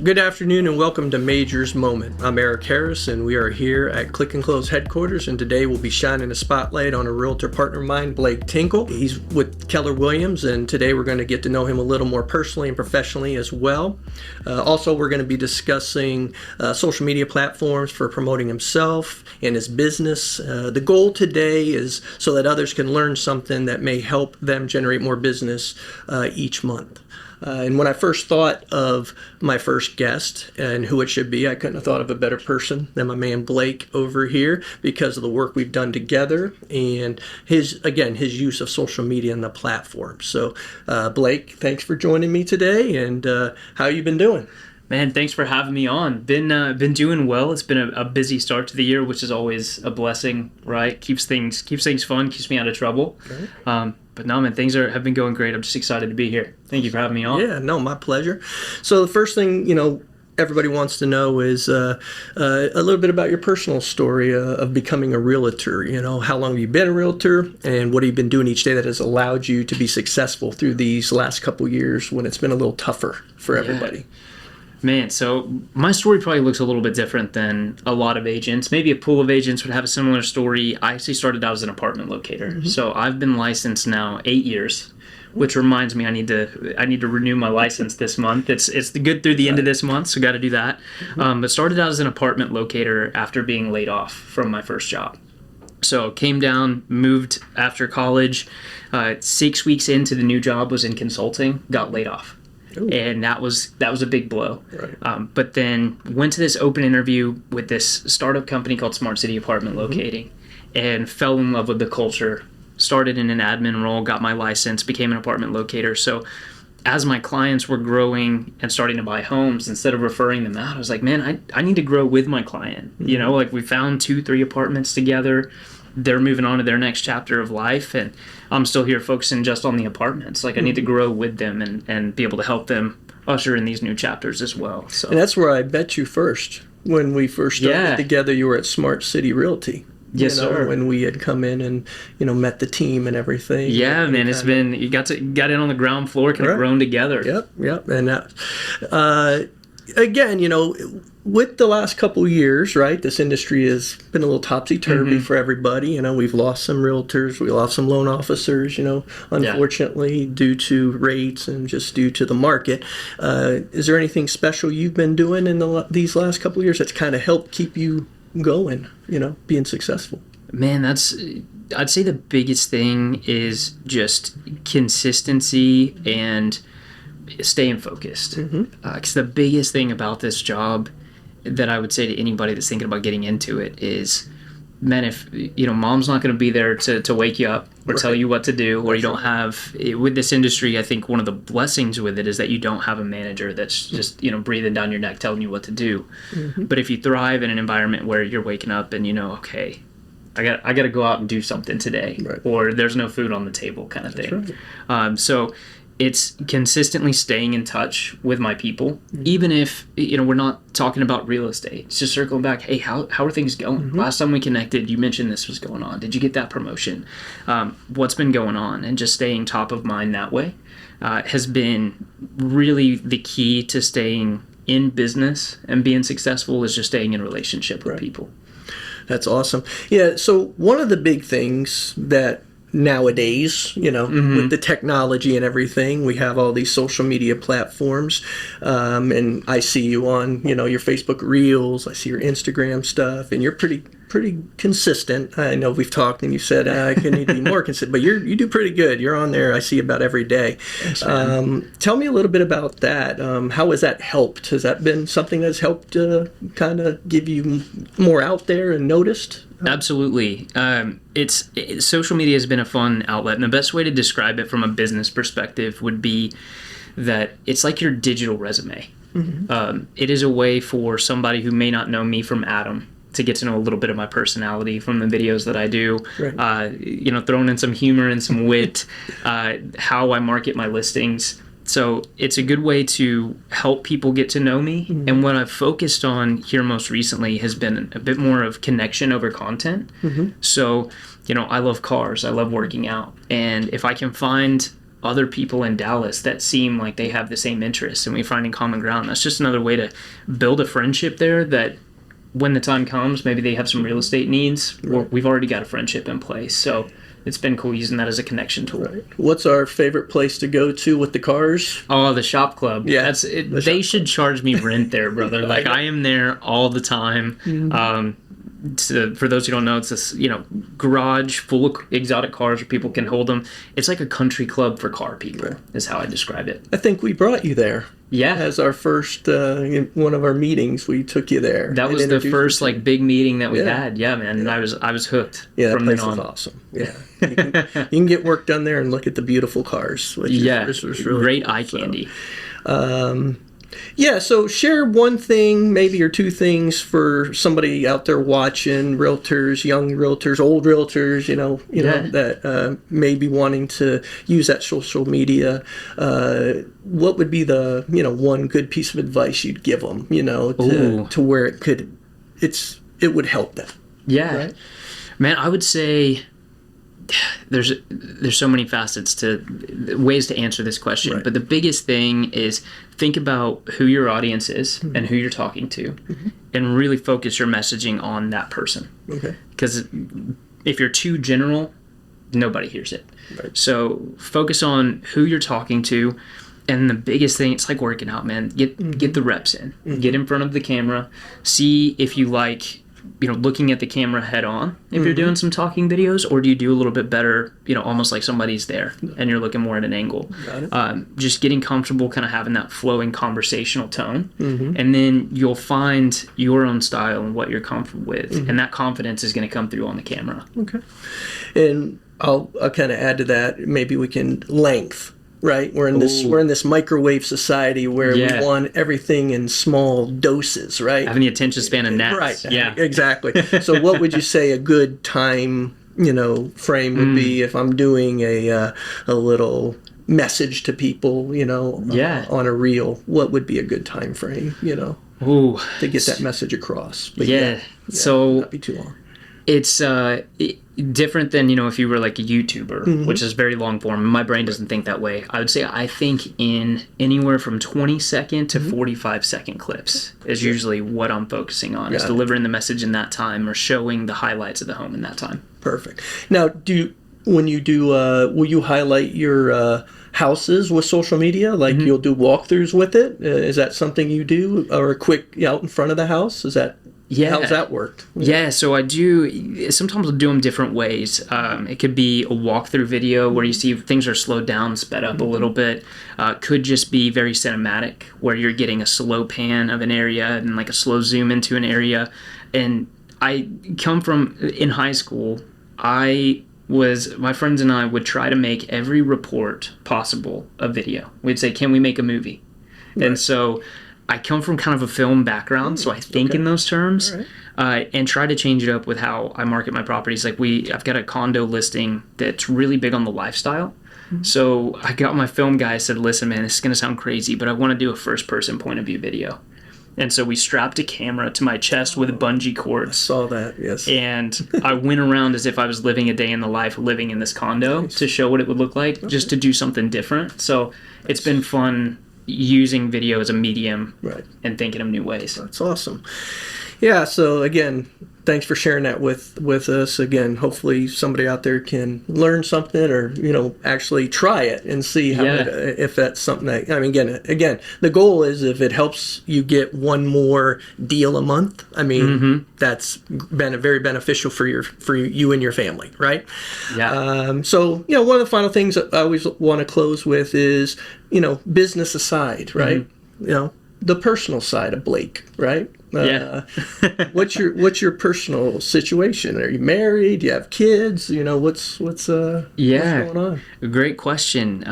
Good afternoon and welcome to Major's Moment. I'm Eric Harris and we are here at Click and Close headquarters, and today we'll be shining a spotlight on a realtor partner of mine, Blake Tinkle. He's with Keller Williams, and today we're going to get to know him a little more personally and professionally as well. Also, we're going to be discussing social media platforms for promoting himself and his business. The goal today is so that others can learn something that may help them generate more business each month. And when I first thought of my first guest and who it should be, I couldn't have thought of a better person than my man Blake over here because of the work we've done together and his use of social media and the platform. So, Blake, thanks for joining me today. And how you been doing? Man, thanks for having me on. Been doing well. It's been a busy start to the year, which is always a blessing, right? Keeps things fun, keeps me out of trouble. Okay. But no, man, things have been going great. I'm just excited to be here. Thank you for having me on. Yeah, no, my pleasure. So the first thing, everybody wants to know is a little bit about your personal story of becoming a realtor. How long have you been a realtor, and what have you been doing each day that has allowed you to be successful through these last couple years when it's been a little tougher for everybody? Man, so my story probably looks a little bit different than a lot of agents. Maybe a pool of agents would have a similar story. I actually started out as an apartment locator. Mm-hmm. So I've been licensed now 8 years, which reminds me I need to renew my license this month. It's good through the end of this month, so got to do that. Mm-hmm. But started out as an apartment locator after being laid off from my first job. So came down, moved after college. 6 weeks into the new job, was in consulting, got laid off. Ooh. And that was a big blow. Right. But then went to this open interview with this startup company called Smart City Apartment Locating, and fell in love with the culture. Started in an admin role, got my license, became an apartment locator. So as my clients were growing and starting to buy homes, instead of referring them out, I was like, man, I need to grow with my client. Mm-hmm. We found 2-3 apartments together. They're moving on to their next chapter of life, and I'm still here focusing just on the apartments. I need to grow with them and be able to help them usher in these new chapters as well. So, and that's where I met you first. When we first started together, you were at Smart City Realty. Yes, sir. When we had come in and met the team and everything. Yeah, man, it's been you got in on the ground floor, kind of grown together. Yep, and that. Again, with the last couple of years, right, this industry has been a little topsy-turvy for everybody. We've lost some realtors, we lost some loan officers, unfortunately, due to rates and just due to the market. Is there anything special you've been doing in these last couple of years that's kind of helped keep you going, being successful? Man, I'd say the biggest thing is just consistency and staying focused. Because the biggest thing about this job that I would say to anybody that's thinking about getting into it is, man, if mom's not going to be there to wake you up or tell you what to do, or you don't have with this industry. I think one of the blessings with it is that you don't have a manager that's just breathing down your neck telling you what to do. But if you thrive in an environment where you're waking up and okay, I got to go out and do something today, or there's no food on the table kind of thing. Right. So it's consistently staying in touch with my people, even if we're not talking about real estate. It's just circling back. Hey, how are things going? Last time we connected, you mentioned this was going on. Did you get that promotion? What's been going on? And just staying top of mind that way has been really the key to staying in business and being successful. Is just staying in relationship with people. That's awesome. Yeah. So one of the big things that nowadays, with the technology and everything, we have all these social media platforms, and I see you on, your Facebook Reels, I see your Instagram stuff, and you're pretty consistent. I know we've talked and you said I can need to be more consistent, but you do pretty good. You're on there, I see about every day. Thanks, tell me a little bit about that. How has that helped? Has that been something that's helped kind of give you more out there and noticed? Absolutely. Social media has been a fun outlet, and the best way to describe it from a business perspective would be that it's like your digital resume. It is a way for somebody who may not know me from Adam to get to know a little bit of my personality from the videos that I do, throwing in some humor and some wit, how I market my listings. So it's a good way to help people get to know me. Mm-hmm. And what I've focused on here most recently has been a bit more of connection over content. Mm-hmm. So, I love cars. I love working out. And if I can find other people in Dallas that seem like they have the same interests and we find in common ground. That's just another way to build a friendship there that when the time comes, maybe they have some real estate needs. Right. We've already got a friendship in place. So it's been cool using that as a connection tool. Right. What's our favorite place to go to with the cars? Oh, the shop club. Yeah. That's it. They should charge me rent there, brother. Like I am there all the time. Mm-hmm. For those who don't know, it's this, garage full of exotic cars where people can hold them. It's like a country club for car people, is how I describe it. I think we brought you there. Yeah. As our first, in one of our meetings, we took you there. That was the first big meeting that we had. Yeah, man. And I was hooked. Yeah, from that place then on. is awesome. Yeah. You can get work done there and look at the beautiful cars. Which is really great cool. eye candy. So share one thing, maybe or two things for somebody out there watching, realtors, young realtors, old realtors, that may be wanting to use that social media. What would be the, one good piece of advice you'd give them, to where it would help them? Yeah. Right? Man, I would say there's so many facets to ways to answer this question, right. But the biggest thing is think about who your audience is and who you're talking to, and really focus your messaging on that person. Okay. Because if you're too general, nobody hears it. Right. So focus on who you're talking to. And the biggest thing, it's like working out, man. Get the reps in. Get in front of the camera. See if you like looking at the camera head on if you're doing some talking videos, or do you do a little bit better, almost like somebody's there and you're looking more at an angle. Got it. Just getting comfortable kind of having that flowing conversational tone, and then you'll find your own style and what you're comfortable with, and that confidence is going to come through on the camera. Okay. And I'll kind of add to that, maybe we can length. Right, we're in this microwave society where we want everything in small doses. Right, having the attention span of gnats. Right, yeah, exactly. So, what would you say a good time frame would be if I'm doing a little message to people, on a reel? What would be a good time frame, to get that message across? But so not be too long. It's different than, if you were like a YouTuber, which is very long form. My brain doesn't think that way. I would say I think in anywhere from 20-second to 45-second clips is usually what I'm focusing on, is delivering the message in that time or showing the highlights of the home in that time. Perfect. Now, will you highlight your houses with social media? Like you'll do walkthroughs with it? Is that something you do? Or a quick out in front of the house? Is that... Yeah. How's that work? Yeah, so I do, sometimes I'll do them different ways. It could be a walkthrough video where you see things are slowed down, sped up a little bit. Could just be very cinematic, where you're getting a slow pan of an area and like a slow zoom into an area. And I come from, in high school, my friends and I would try to make every report possible a video. We'd say, can we make a movie? Right. And so I come from kind of a film background, so I think in those terms, and try to change it up with how I market my properties. Like I've got a condo listing that's really big on the lifestyle. So I got my film guy, said, listen, man, this is going to sound crazy, but I want to do a first-person point of view video. And so we strapped a camera to my chest with bungee cords. I saw that, yes. And I went around as if I was living a day in the life living in this condo to show what it would look like, just to do something different. So it's been fun using video as a medium and thinking of new ways. That's awesome. Yeah, so again, thanks for sharing that with us. Again, hopefully somebody out there can learn something or, actually try it and see how if that's something that, again, the goal is if it helps you get one more deal a month, that's been very beneficial for you and your family, right? Yeah. So, one of the final things that I always want to close with is, business aside, right? The personal side of Blake, right? What's your personal situation? Are you married? Do you have kids? What's going on? Great question.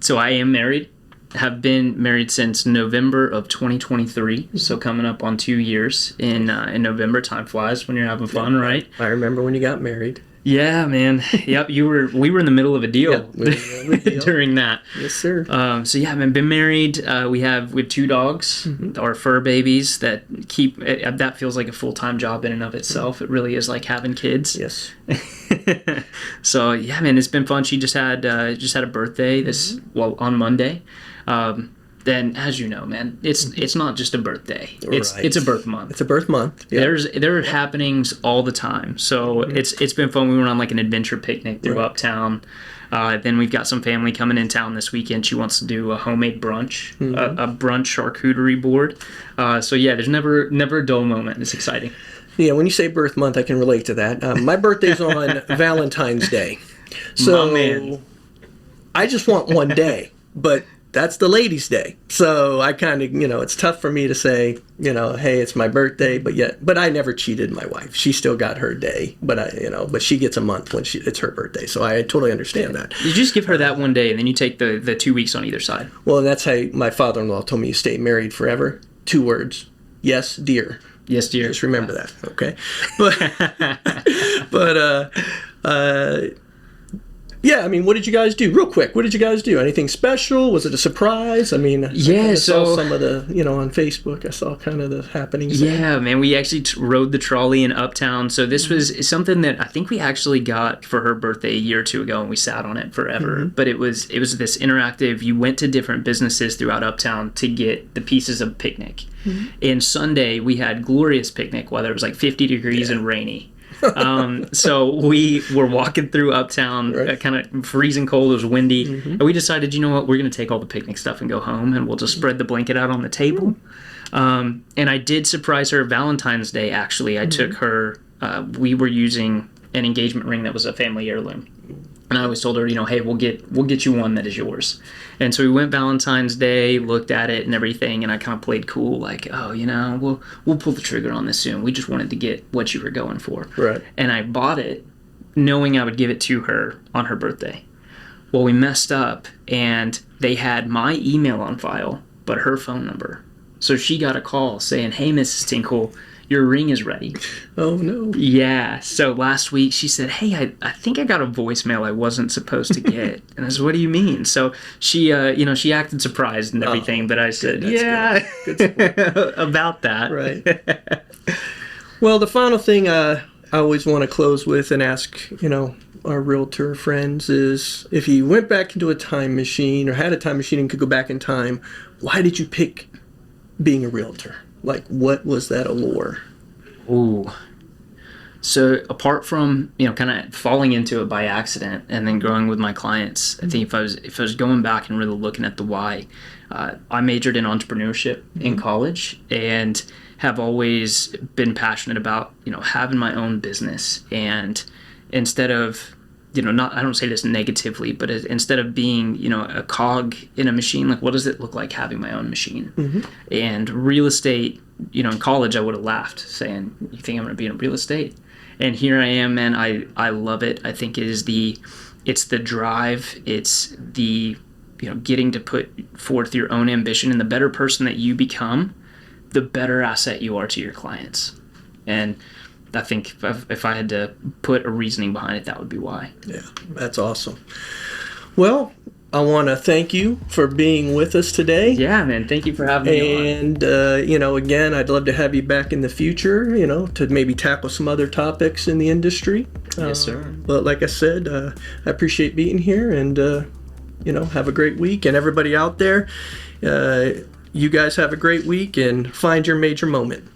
So I am married. Have been married since November of 2023. So coming up on 2 years in November. Time flies when you're having fun, right? I remember when you got married. Yeah, man. Yep, we were in the middle of a deal, Yeah, we were in the middle of a deal. during that. Yes, sir. So yeah, man, been married. We have two dogs, our fur babies that keep that feels like a full-time job in and of itself. It really is like having kids. Yes. So yeah, man, it's been fun. She just had a birthday on Monday. Then, as you know, man, it's not just a birthday. It's a birth month. It's a birth month. Yeah. There are happenings all the time. So it's been fun. We went on like an adventure picnic through Uptown. Then we've got some family coming in town this weekend. She wants to do a homemade brunch, a brunch charcuterie board. So yeah, there's never a dull moment. It's exciting. Yeah, when you say birth month, I can relate to that. My birthday's on Valentine's Day. So My man. I just want one day, but that's the ladies' day. So I kind of, it's tough for me to say, hey, it's my birthday, but I never cheated my wife. She still got her day, but she gets a month when it's her birthday. So I totally understand that. You just give her that one day, and then you take the 2 weeks on either side. Well, that's how my father-in-law told me, you stay married forever. 2 words. Yes, dear. Yes, dear. Just remember that, okay? But yeah, I mean, what did you guys do? Real quick, what did you guys do? Anything special? Was it a surprise? I mean, I saw some of the, on Facebook, I saw kind of the happenings. Yeah, man, we actually rode the trolley in Uptown. So this was something that I think we actually got for her birthday a year or two ago, and we sat on it forever. But it was this interactive, you went to different businesses throughout Uptown to get the pieces of picnic. And Sunday, we had glorious picnic weather. It was like 50 degrees and rainy. So we were walking through Uptown, kind of freezing cold. It was windy, and we decided, you know what, we're going to take all the picnic stuff and go home, and we'll just spread the blanket out on the table. And I did surprise her Valentine's Day. Actually, I took her. We were using an engagement ring that was a family heirloom, and I always told her, hey, we'll get you one that is yours. And so we went Valentine's Day, looked at it and everything, and I kind of played cool, like, we'll pull the trigger on this soon. We just wanted to get what you were going for. Right. And I bought it knowing I would give it to her on her birthday. Well, we messed up, and they had my email on file, but her phone number. So she got a call saying, hey, Mrs. Tinkle, your ring is ready. Oh, no. Yeah. So last week she said, hey, I think I got a voicemail I wasn't supposed to get. And I said, what do you mean? So she, she acted surprised and everything, but I said, good about that. Right. Well, the final thing I always want to close with and ask, our realtor friends is, if you went back into a time machine or had a time machine and could go back in time, why did you pick being a realtor? Like, what was that allure? Ooh. So apart from, kind of falling into it by accident and then growing with my clients, I think if I was going back and really looking at the why, I majored in entrepreneurship in college and have always been passionate about, having my own business. And instead of, I don't say this negatively, but instead of being, a cog in a machine, like, what does it look like having my own machine? And real estate, in college, I would have laughed saying, you think I'm going to be in real estate? And here I am, man. I love it. I think it's the drive. It's the, getting to put forth your own ambition, and the better person that you become, the better asset you are to your clients. And I think if I had to put a reasoning behind it, that would be why. Yeah, that's awesome. Well, I want to thank you for being with us today. Yeah, man. Thank you for having me on. And, again, I'd love to have you back in the future, to maybe tackle some other topics in the industry. Yes, sir. But like I said, I appreciate being here, and, have a great week. And everybody out there, you guys have a great week and find your major moment.